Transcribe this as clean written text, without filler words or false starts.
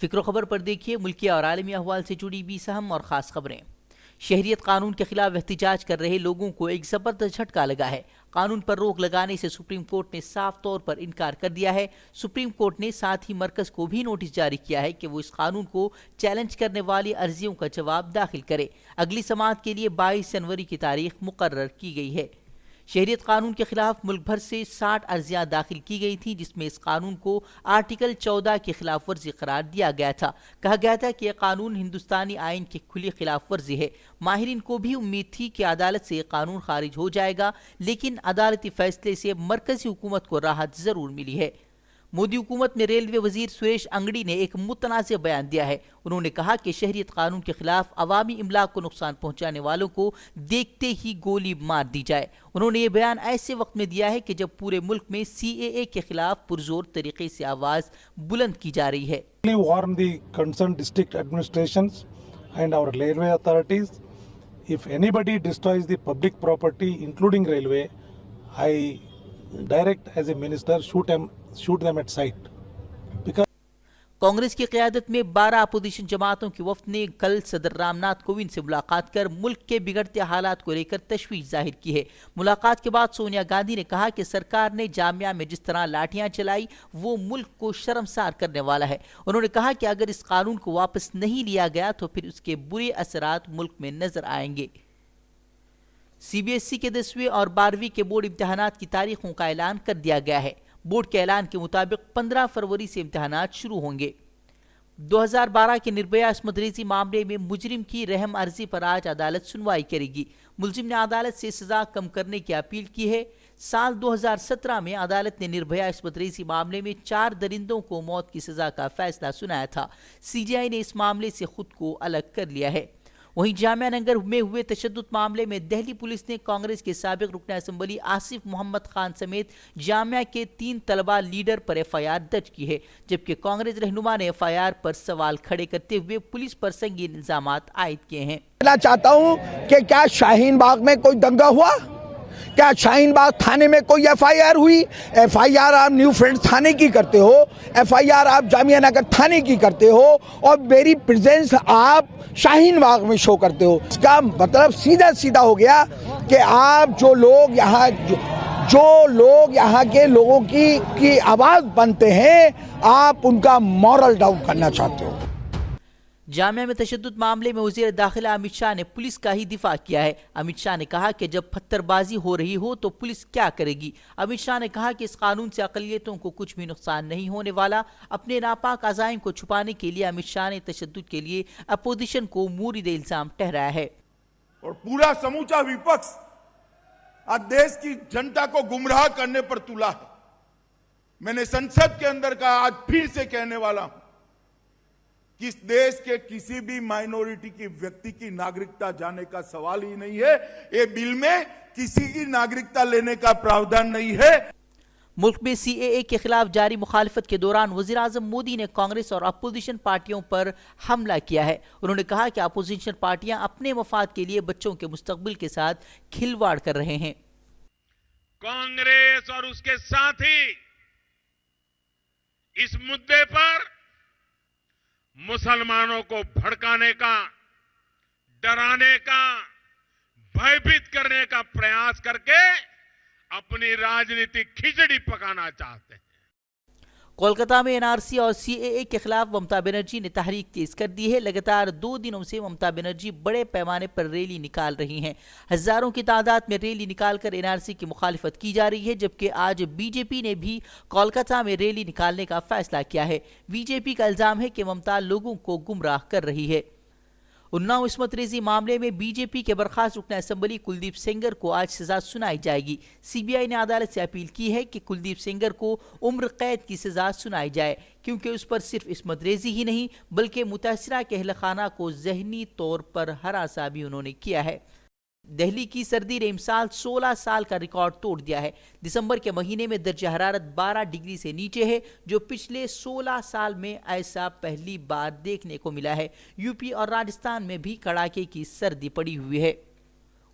فکر و خبر پر دیکھیے ملکی اور عالمی احوال سے جڑی 20 اہم اور خاص خبریں۔ شہریت قانون کے خلاف احتجاج کر رہے لوگوں کو ایک زبردست جھٹکا لگا ہے۔ قانون پر روک لگانے سے سپریم کورٹ نے صاف طور پر انکار کر دیا ہے۔ سپریم کورٹ نے ساتھ ہی مرکز کو بھی نوٹس جاری کیا ہے کہ وہ اس قانون کو چیلنج کرنے والی عرضیوں کا جواب داخل کرے۔ اگلی سماعت کے لیے 22 جنوری کی تاریخ مقرر کی گئی ہے۔ شہریت قانون کے خلاف ملک بھر سے 60 عرضیاں داخل کی گئی تھیں، جس میں اس قانون کو آرٹیکل 14 کی خلاف ورزی قرار دیا گیا تھا۔ کہا گیا تھا کہ یہ قانون ہندوستانی آئین کی کھلی خلاف ورزی ہے۔ ماہرین کو بھی امید تھی کہ عدالت سے یہ قانون خارج ہو جائے گا، لیکن عدالتی فیصلے سے مرکزی حکومت کو راحت ضرور ملی ہے۔ مودی حکومت میں ریلوے وزیر سریش انگڑی نے ایک متنازع بیان دیا ہے۔ انہوں نے کہا کہ شہریت قانون کے خلاف عوامی املاک کو نقصان پہنچانے والوں کو دیکھتے ہی گولی مار دی جائے۔ انہوں نے یہ بیان ایسے وقت میں دیا ہے کہ جب پورے ملک میں CAA کے خلاف پرزور طریقے سے آواز بلند کی جا رہی ہے۔ warn the concerned district administrations and our railway authorities, if anybody destroys the public property including railway, I direct as a minister shoot them at sight. Because Congress کی قیادت میں 12 اپوزیشن جماعتوں کی وفد نے کل صدر رام ناتھ کووند سے ملاقات کر ملک کے بگڑتے حالات کو لے کر تشویش ظاہر کی ہے۔ ملاقات کے بعد سونیا گاندھی نے کہا کہ سرکار نے جامعہ میں جس طرح لاٹھیاں چلائی وہ ملک کو شرمسار کرنے والا ہے۔ انہوں نے کہا کہ اگر اس قانون کو واپس نہیں لیا گیا تو پھر اس کے برے اثرات ملک میں نظر آئیں گے۔ CBSE کے 10ویں اور 12ویں کے بورڈ امتحانات کی تاریخوں کا اعلان کر دیا گیا ہے۔ بورڈ کے اعلان کے مطابق 15 فروری سے امتحانات شروع ہوں گے۔ 2012 کے نربھیا عصمت ریزی معاملے میں مجرم کی رحم عرضی پر آج عدالت سنوائی کرے گی۔ ملزم نے عدالت سے سزا کم کرنے کی اپیل کی ہے۔ سال 2017 میں عدالت نے نربھیا عصمت ریزی معاملے میں 4 درندوں کو موت کی سزا کا فیصلہ سنایا تھا۔ CGI نے اس معاملے سے خود کو الگ کر لیا ہے۔ وہیں جامعہ نگر میں ہوئے تشدد معاملے میں دہلی پولیس نے کانگریس کے سابق رکن اسمبلی آصف محمد خان سمیت جامعہ کے 3 طلبہ لیڈر پر FIR درج کی ہے، جبکہ کانگریس رہنما نے FIR پر سوال کھڑے کرتے ہوئے پولیس پر سنگین الزامات عائد کیے ہیں۔ میں چاہتا ہوں کہ کیا شاہین باغ میں کوئی دنگا ہوا؟ کیا شاہین باغ تھانے میں کوئی FIR ہوئی؟ FIR آپ نیو فرینڈز تھانے کی کرتے ہو، FIR آپ جامعہ نگر تھانے کی کرتے ہو، اور میری پریزنس آپ شاہین باغ میں شو کرتے ہو۔ اس کا مطلب سیدھا ہو گیا کہ آپ جو لوگ یہاں کے لوگوں کی آواز بنتے ہیں، آپ ان کا مورل ڈاؤن کرنا چاہتے ہو۔ جامعہ میں تشدد معاملے میں وزیر داخلہ امت شاہ نے پولیس کا ہی دفاع کیا ہے۔ امت شاہ نے کہا کہ جب پتھر بازی ہو رہی ہو تو پولیس کیا کرے گی۔ امت شاہ نے کہا کہ اس قانون سے اقلیتوں کو کچھ بھی نقصان نہیں ہونے والا۔ اپنے ناپاک عزائم کو چھپانے کے لیے امت شاہ نے تشدد کے لیے اپوزیشن کو مورد الزام ٹھہرایا ہے۔ اور پورا سموچا وپکس آج دیش کی جنتا کو گمراہ کرنے پر تلا ہے۔ میں نے سنسد کے اندر کہا، آج پھر سے کہنے والا ہوں، اس دیش کے کسی بھی مائنورٹی کی ویکتی کی ناگرکتا جانے کا سوال ہی نہیں ہے۔ یہ بل میں کسی کی ناگرکتا لینے کا پراودھان نہیں ہے۔ ملک میں CAA کے خلاف جاری مخالفت کے دوران وزیر اعظم مودی نے کانگریس اور اپوزیشن پارٹیوں پر حملہ کیا ہے۔ انہوں نے کہا کہ اپوزیشن پارٹیاں اپنے مفاد کے لیے بچوں کے مستقبل کے ساتھ کھلواڑ کر رہے ہیں۔ کانگریس اور اس کے ساتھی اس مدے پر مسلمانوں کو بھڑکانے کا، ڈرانے کا، بھیبھیت کرنے کا پریاس کر کے اپنی راجنیتک کھچڑی پکانا چاہتے ہیں۔ کولکتہ میں NRC اور CAA کے خلاف ممتا بنرجی نے تحریک تیز کر دی ہے۔ لگاتار 2 دنوں سے ممتا بنرجی بڑے پیمانے پر ریلی نکال رہی ہیں۔ ہزاروں کی تعداد میں ریلی نکال کر NRC کی مخالفت کی جا رہی ہے، جبکہ آج BJP نے بھی کولکتہ میں ریلی نکالنے کا فیصلہ کیا ہے۔ BJP کا الزام ہے کہ ممتا لوگوں کو گمراہ کر رہی ہے۔ اناؤ عصمت ریزی معاملے میں BJP کے برخاست رکن اسمبلی کلدیپ سینگر کو آج سزا سنائی جائے گی۔ CBI نے عدالت سے اپیل کی ہے کہ کلدیپ سینگر کو عمر قید کی سزا سنائی جائے، کیونکہ اس پر صرف عصمت ریزی ہی نہیں بلکہ متاثرہ کے اہل خانہ کو ذہنی طور پر ہراساں بھی انہوں نے کیا ہے۔ دہلی کی سردی نے امسال 16 سال کا ریکارڈ توڑ دیا ہے۔ دسمبر کے مہینے میں درجہ حرارت 12 ڈگری سے نیچے ہے، جو پچھلے 16 سال میں ایسا پہلی بار دیکھنے کو ملا ہے۔ UP اور راجستھان میں بھی کڑاکے کی سردی پڑی ہوئی ہے۔